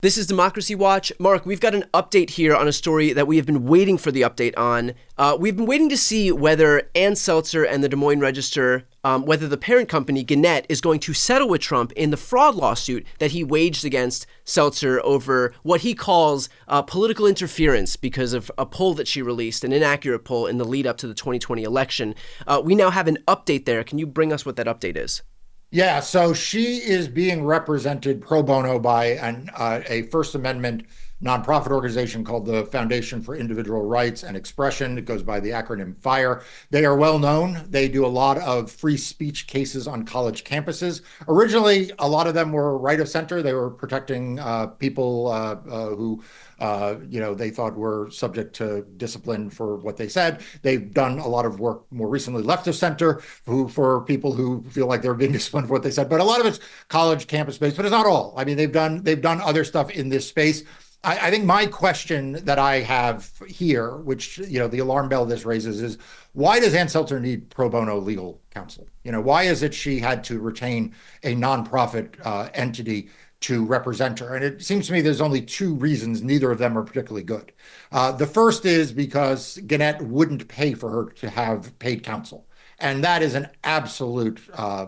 This is Democracy Watch. Mark, we've got an update here on a story that we have been waiting for the update on. We've been waiting to see whether Ann Selzer and the Des Moines Register, whether the parent company, Gannett, is going to settle with Trump in the fraud lawsuit that he waged against Selzer over what he calls political interference because of a poll that she released, an inaccurate poll in the lead up to the 2020 election. We now have an update there. Can you bring us what that update is? Yeah, so she is being represented pro bono by a First Amendment nonprofit organization called the Foundation for Individual Rights and Expression. It goes by the acronym FIRE. They are well known. They do a lot of free speech cases on college campuses. Originally, a lot of them were right of center. They were protecting people who they thought were subject to discipline for what they said. They've done a lot of work more recently left of center for people who feel like they're being disciplined for what they said. But a lot of it's college campus based, but it's not all. I mean, they've done other stuff in this space. I think my question that I have here, which, the alarm bell this raises, is why does Ann Selzer need pro bono legal counsel? Why is it she had to retain a nonprofit entity to represent her? And it seems to me there's only two reasons. Neither of them are particularly good. The first is because Gannett wouldn't pay for her to have paid counsel. And that is an absolute, a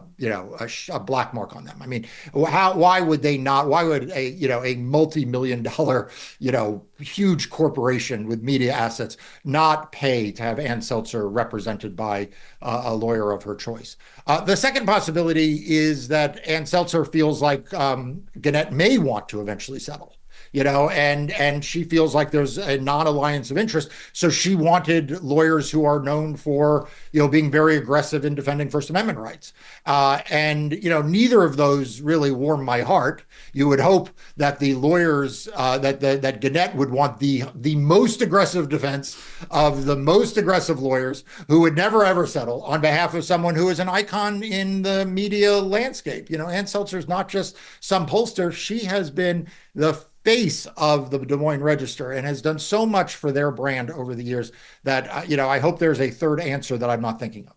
black mark on them. I mean, why would they not? Why would a multi-million-dollar, huge corporation with media assets not pay to have Ann Selzer represented by a lawyer of her choice? The second possibility is that Ann Selzer feels like Gannett may want to eventually settle. And she feels like there's a non-alliance of interest. So she wanted lawyers who are known for, being very aggressive in defending First Amendment rights. And neither of those really warm my heart. You would hope that the lawyers, that Gannett would want the most aggressive defense of the most aggressive lawyers who would never, ever settle on behalf of someone who is an icon in the media landscape. Ann Selzer is not just some pollster. She has been the face of the Des Moines Register and has done so much for their brand over the years that, I hope there's a third answer that I'm not thinking of.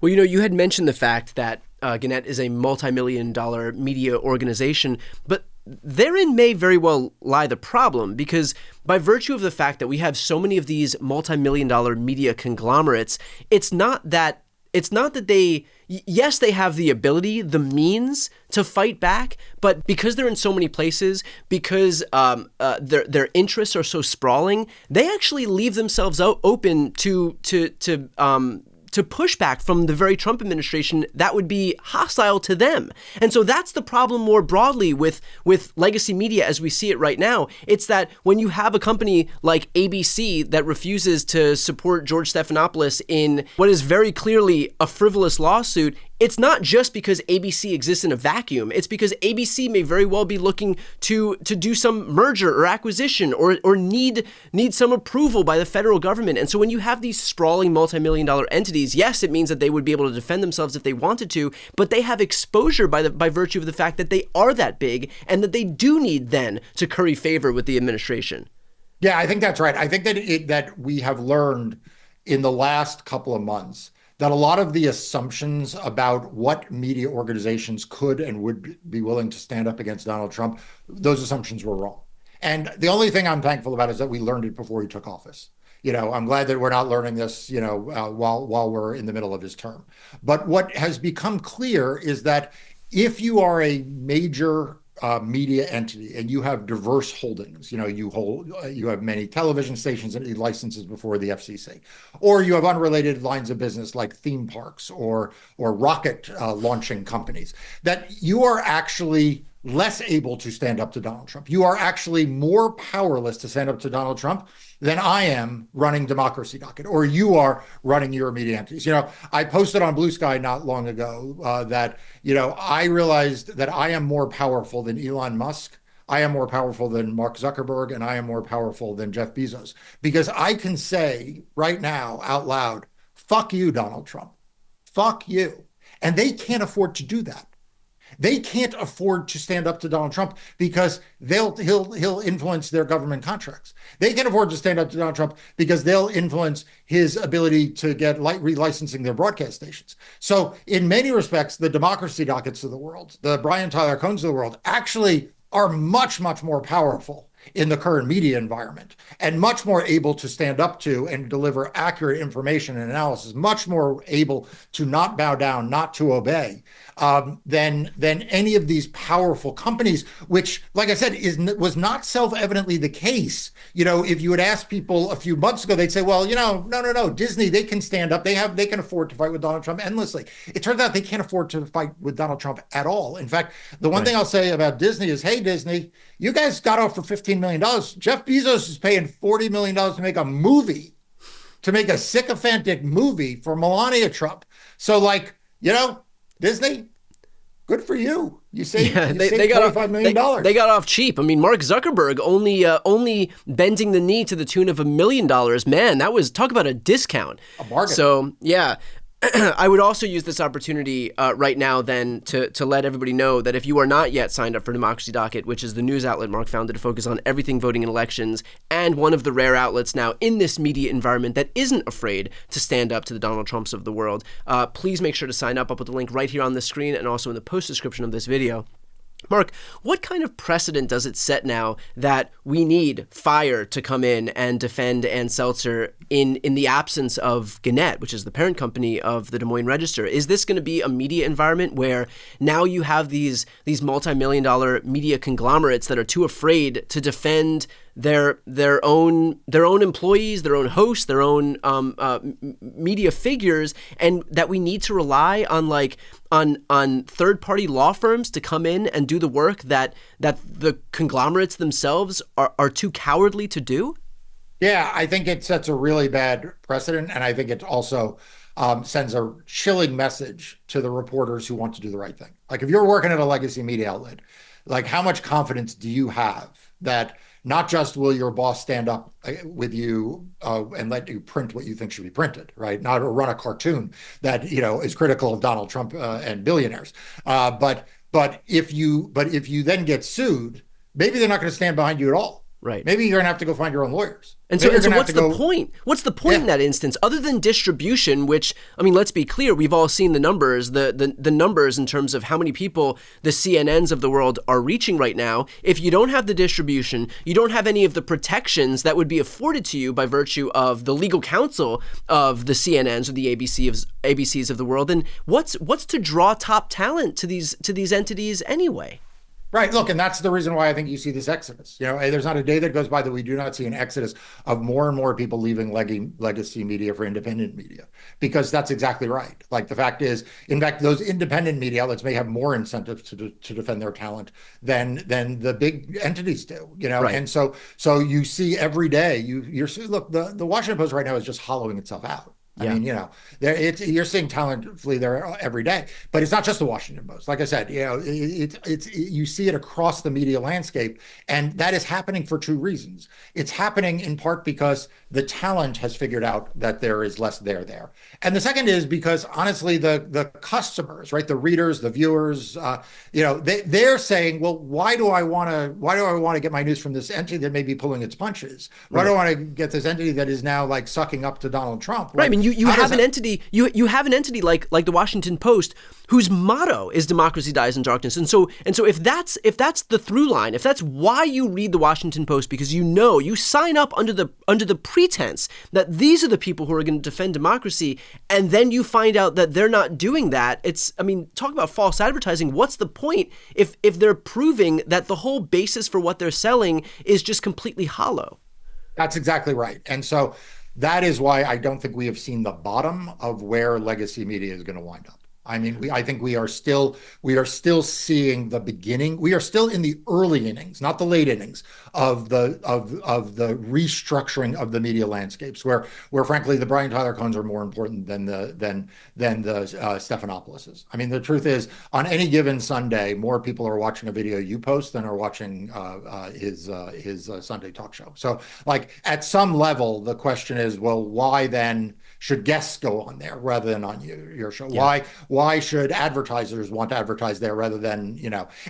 Well, you had mentioned the fact that Gannett is a multi-million-dollar media organization, but therein may very well lie the problem, because by virtue of the fact that we have so many of these multi-million-dollar media conglomerates, it's not that they, yes, they have the ability, the means to fight back, but because they're in so many places, because their interests are so sprawling, they actually leave themselves open to pushback from the very Trump administration that would be hostile to them. And so that's the problem more broadly with legacy media as we see it right now. It's that when you have a company like ABC that refuses to support George Stephanopoulos in what is very clearly a frivolous lawsuit, it's not just because ABC exists in a vacuum. It's because ABC may very well be looking to do some merger or acquisition or need some approval by the federal government. And so when you have these sprawling multi-million-dollar entities, yes, it means that they would be able to defend themselves if they wanted to, but they have exposure by virtue of the fact that they are that big and that they do need then to curry favor with the administration. Yeah, I think that's right. I think that we have learned in the last couple of months that a lot of the assumptions about what media organizations could and would be willing to stand up against Donald Trump, those assumptions were wrong. And the only thing I'm thankful about is that we learned it before he took office. I'm glad that we're not learning this, while we're in the middle of his term. But what has become clear is that if you are a major media entity and you have diverse holdings, you have many television stations and licenses before the FCC, or you have unrelated lines of business like theme parks or rocket launching companies, that you are actually less able to stand up to Donald Trump. You are actually more powerless to stand up to Donald Trump than I am running Democracy Docket, or you are running your media entities. I posted on Blue Sky not long ago that, I realized that I am more powerful than Elon Musk. I am more powerful than Mark Zuckerberg, and I am more powerful than Jeff Bezos, because I can say right now out loud, fuck you, Donald Trump. Fuck you. And they can't afford to do that. They can't afford to stand up to Donald Trump because he'll influence their government contracts. They can't afford to stand up to Donald Trump because they'll influence his ability to get relicensing their broadcast stations. So in many respects, the Democracy Dockets of the world, the Brian Tyler Cohens of the world, actually are much, much more powerful in the current media environment and much more able to stand up to and deliver accurate information and analysis, much more able to not bow down, not to obey, than any of these powerful companies, which, like I said, was not self-evidently the case. If you had asked people a few months ago, they'd say, well, no, Disney, they can stand up. They can afford to fight with Donald Trump endlessly. It turns out they can't afford to fight with Donald Trump at all. In fact, the one thing I'll say about Disney is, hey, Disney, you guys got off for $15 million. Jeff Bezos is paying $40 million to make a movie, to make a sycophantic movie for Melania Trump. So, Disney, good for you. You saved $25 million. They got off cheap. I mean, Mark Zuckerberg only bending the knee to the tune of $1 million. Man, that was, talk about a discount. A bargain. So, yeah. I would also use this opportunity right now then to let everybody know that if you are not yet signed up for Democracy Docket, which is the news outlet Mark founded to focus on everything voting in elections, and one of the rare outlets now in this media environment that isn't afraid to stand up to the Donald Trumps of the world, please make sure to sign up. I'll put the link right here on the screen and also in the post description of this video. Mark, what kind of precedent does it set now that we need Fire to come in and defend Ann Selzer in the absence of Gannett, which is the parent company of the Des Moines Register? Is this going to be a media environment where now you have these multi-million-dollar media conglomerates that are too afraid to defend their own employees, their own hosts, their own media figures, and that we need to rely on third-party law firms to come in and do the work that the conglomerates themselves are too cowardly to do? Yeah, I think it sets a really bad precedent, and I think it also sends a chilling message to the reporters who want to do the right thing. Like, if you're working at a legacy media outlet, like, how much confidence do you have that not just will your boss stand up with you and let you print what you think should be printed, right? Not run a cartoon that is critical of Donald Trump and billionaires, but if you then get sued, maybe they're not going to stand behind you at all. Right. Maybe you're going to have to go find your own lawyers. And so what's the point? What's the point in that instance, other than distribution, which, I mean, let's be clear, we've all seen the numbers, the numbers in terms of how many people the CNNs of the world are reaching right now. If you don't have the distribution, you don't have any of the protections that would be afforded to you by virtue of the legal counsel of the CNNs or the ABCs of the world, then what's to draw top talent to these entities anyway? Right. Look, and that's the reason why I think you see this exodus. There's not a day that goes by that we do not see an exodus of more and more people leaving legacy media for independent media, because that's exactly right. Like, the fact is, in fact, those independent media outlets may have more incentive to defend their talent than the big entities do. Right. And so you see every day. Look, the Washington Post right now is just hollowing itself out. I mean, you're seeing talent flee there every day, but it's not just the Washington Post. Like I said, you see it across the media landscape, and that is happening for two reasons. It's happening in part because the talent has figured out that there is less there. And the second is because, honestly, the customers, right, the readers, the viewers, they're saying, well, why do I want to get my news from this entity that may be pulling its punches? Why do I want to get this entity that is now like sucking up to Donald Trump? Right. I mean, you have an entity. You have an entity like the Washington Post, whose motto is "Democracy dies in darkness." And so if that's the through line, if that's why you read the Washington Post, because you sign up under the pretense that these are the people who are going to defend democracy, and then you find out that they're not doing that. Talk about false advertising. What's the point if they're proving that the whole basis for what they're selling is just completely hollow? That's exactly right. And so that is why I don't think we have seen the bottom of where legacy media is going to wind up. I mean, I think we are still seeing the beginning. We are still in the early innings, not the late innings, of the restructuring of the media landscapes, where frankly the Brian Tyler Cohens are more important than the Stephanopouloses. I mean, the truth is, on any given Sunday, more people are watching a video you post than are watching his Sunday talk show. So, like, at some level, the question is, well, why then should guests go on there rather than on your show? Yeah. why should advertisers want to advertise there rather than,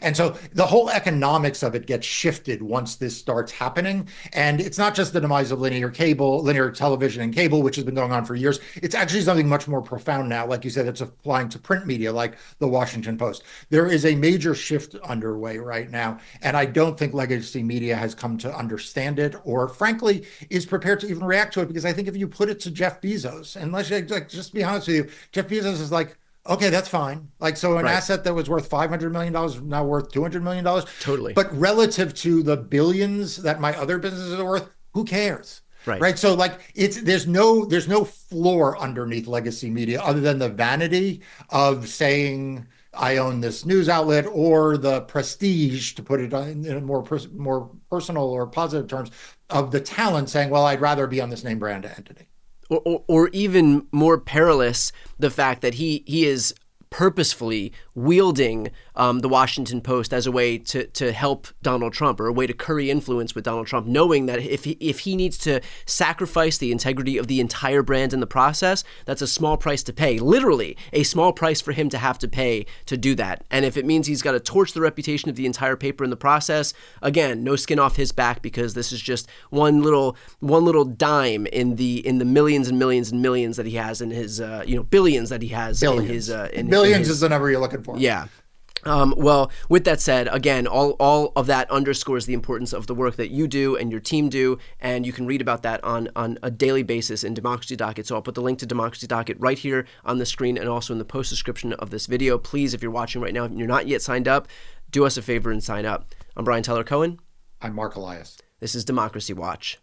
and so the whole economics of it gets shifted once this starts happening. And it's not just the demise of linear television and cable, which has been going on for years. It's actually something much more profound now. Like you said, it's applying to print media like the Washington Post. There is a major shift underway right now. And I don't think legacy media has come to understand it, or frankly, is prepared to even react to it. Because I think if you put it to Jeff Bezos, and let's just be honest with you, Jeff Bezos is like, okay, that's fine. Like, so an asset that was worth $500 million is now worth $200 million. Totally. But relative to the billions that my other businesses are worth, who cares? Right. So like there's no floor underneath legacy media other than the vanity of saying I own this news outlet, or the prestige, to put it in more personal or positive terms, of the talent saying, well, I'd rather be on this name brand entity. Or even more perilous, the fact that he is purposefully wielding the Washington Post as a way to help Donald Trump, or a way to curry influence with Donald Trump, knowing that if he needs to sacrifice the integrity of the entire brand in the process, that's a small price to pay, literally a small price for him to have to pay to do that. And if it means he's got to torch the reputation of the entire paper in the process, again, no skin off his back, because this is just one little dime in the millions and millions and millions that he has in his billions that he has billions. in his Billions is the number you're looking for. Yeah. Well, with that said, again, all of that underscores the importance of the work that you do and your team do, and you can read about that on a daily basis in Democracy Docket. So I'll put the link to Democracy Docket right here on the screen and also in the post description of this video. Please, if you're watching right now and you're not yet signed up, do us a favor and sign up. I'm Brian Tyler Cohen. I'm Marc Elias. This is Democracy Watch.